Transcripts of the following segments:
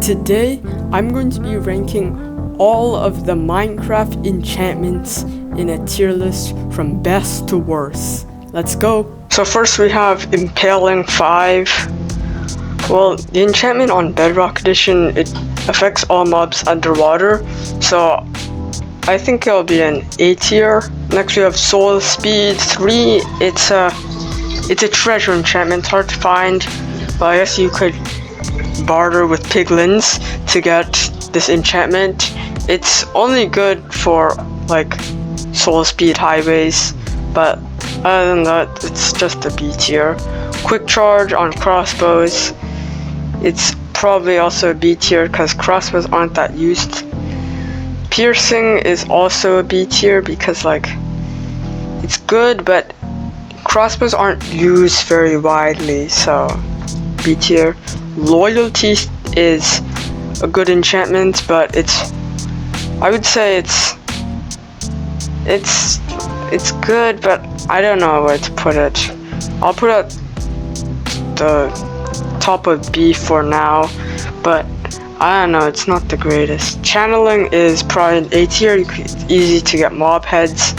Today, I'm going to be ranking all of the Minecraft enchantments in a tier list from best to worst. Let's go! So first we have Impaling 5. Well, the enchantment on Bedrock Edition, it affects all mobs underwater, so I think it'll be an A tier. Next we have Soul Speed 3. It's a treasure enchantment, hard to find, but I guess you could barter with piglins to get this enchantment. It's only good for like soul speed highways, but other than that, it's just a B tier. Quick charge on crossbows, it's probably also a B tier because crossbows aren't that used. Piercing is also a B tier because like it's good, but crossbows aren't used very widely, so B tier. Loyalty is a good enchantment, but I would say it's good, but I don't know where to put it. I'll put it the top of B for now, but I don't know, it's not the greatest. Channeling is probably an A tier. It's easy to get mob heads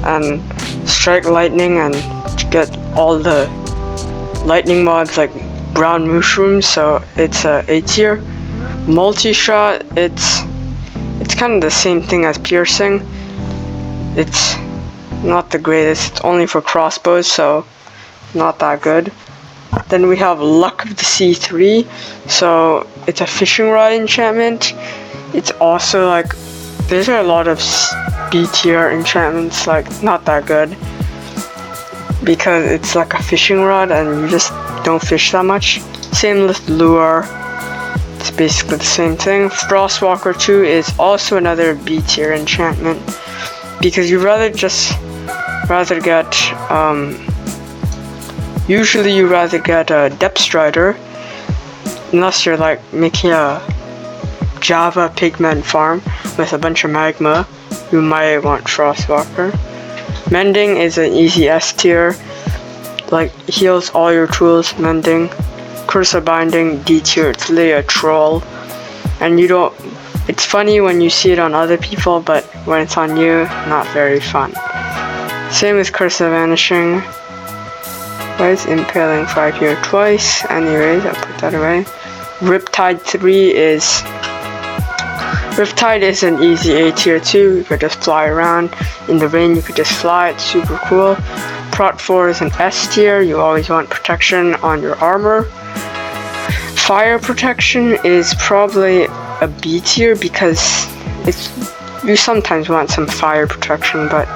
and strike lightning and get all the lightning mobs like brown mushrooms, so it's a A tier. Multi-shot, it's kind of the same thing as piercing. It's not the greatest. It's only for crossbows, so not that good. Then we have Luck of the Sea 3. So it's a fishing rod enchantment. It's also like there's a lot of B tier enchantments, like not that good, because it's like a fishing rod and you just don't fish that much. Same with Lure, it's basically the same thing. Frostwalker 2 is also another B tier enchantment because you rather get usually you rather get a Depth Strider, unless you're like making a Java pigment farm with a bunch of magma, you might want Frostwalker. Mending is an easy S tier, like heals all your tools. Mending. Curse of Binding, D tier. It's really a troll, and it's funny when you see it on other people, but when it's on you, not very fun. Same with Curse of Vanishing. Why is Impaling 5 here twice? Anyways, I'll put that away. Riptide 3 is Riptide is an easy A tier too. You could just fly around. In the rain you could just fly, it's super cool. Prot 4 is an S tier. You always want protection on your armor. Fire protection is probably a B tier because you sometimes want some fire protection, but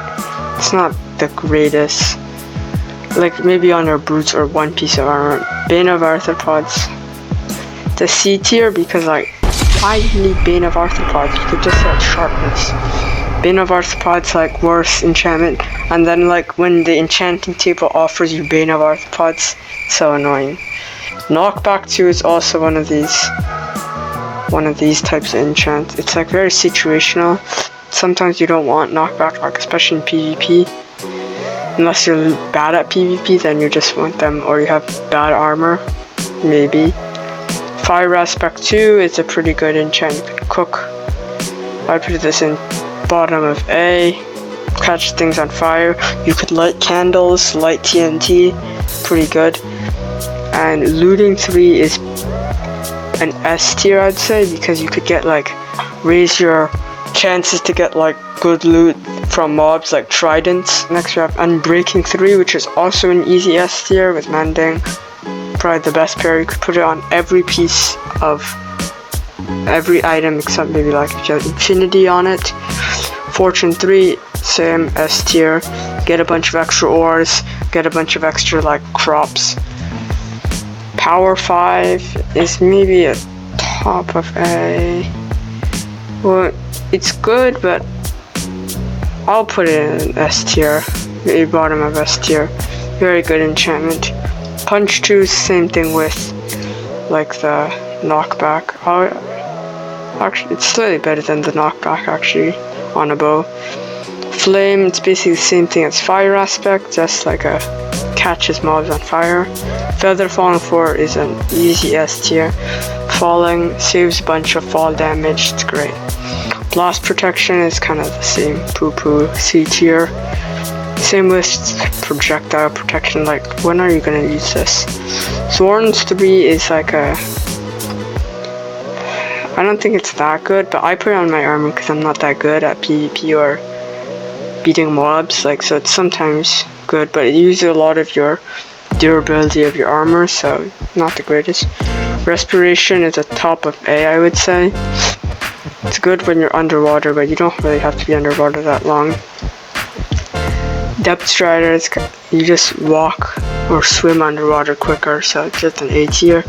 it's not the greatest. Like maybe on your boots or one piece of armor. Bane of Arthropods, the C tier, because like why do you need Bane of Arthropods? You could just get sharpness. Bane of Arthropods like worst enchantment, and then like when the enchanting table offers you Bane of Arthropods, so annoying. Knockback 2 is also one of these types of enchant. It's like very situational. Sometimes you don't want knockback, like especially in PvP. Unless you're bad at PvP, then you just want them, or you have bad armor, maybe. Fire Aspect 2 is a pretty good enchant. You could cook. I put this in bottom of A. Catch things on fire. You could light candles, light TNT. Pretty good. And Looting 3 is an S tier, I'd say, because you could get like raise your chances to get like good loot from mobs like tridents. Next we have Unbreaking 3, which is also an easy S tier with Mending. Probably the best pair. You could put it on every piece of every item except maybe like if you have Infinity on it. Fortune 3, same S tier. Get a bunch of extra ores, get a bunch of extra like crops. Power 5 is maybe a top of A. Well, it's good, but I'll put it in S tier, maybe bottom of S tier. Very good enchantment. Punch 2, same thing with like the knockback. Actually, it's slightly better than the knockback actually on a bow. Flame, it's basically the same thing as Fire Aspect, just like a catches mobs on fire. Feather Falling 4 is an easy S tier. falling, saves a bunch of fall damage, it's great. Blast protection is kind of the same, poo-poo, C tier. Same with projectile protection, like when are you gonna use this? Thorns 3 is like a, I don't think it's that good, but I put it on my armor because I'm not that good at PvP or beating mobs, like, so it's sometimes good, but it uses a lot of your durability of your armor, so not the greatest. Respiration is a top of A, I would say. It's good when you're underwater, but you don't really have to be underwater that long. Depth strider is, you just walk or swim underwater quicker, so it's just an A tier.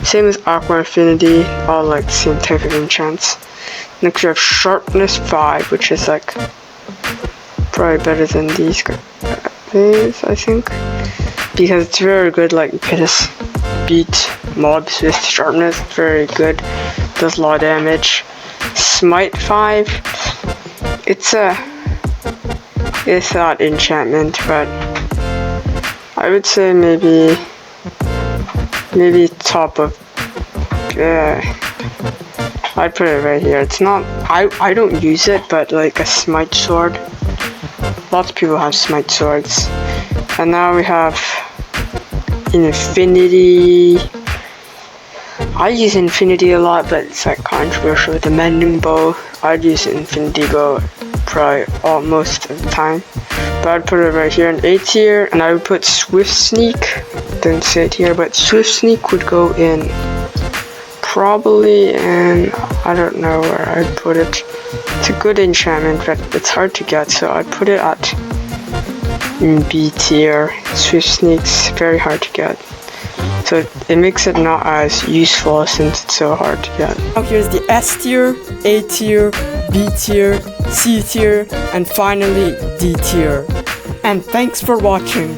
Same as Aqua Affinity, all like the same type of enchants. Next we have Sharpness 5, which is like probably better than these guys, I think, because it's very good. Like you can just beat mobs with Sharpness, it's very good, does a lot of damage. Smite 5, it's not enchantment, but I would say maybe top of, I'd put it right here. It's not, I don't use it, but like a smite sword, lots of people have smite swords. And now we have Infinity. I use Infinity a lot, but it's like controversial with the mending bow. I'd use Infinity bow probably most of the time, but I'd put it right here in A tier. And I would put Swift Sneak, didn't say it here, but Swift Sneak would go in probably, and I don't know where I'd put it. It's a good enchantment, but it's hard to get, so I'd put it at B tier. Swift Sneak's very hard to get, so it makes it not as useful since it's so hard to get. Now here's the S tier, A tier, B tier, C tier, and finally D tier. And thanks for watching.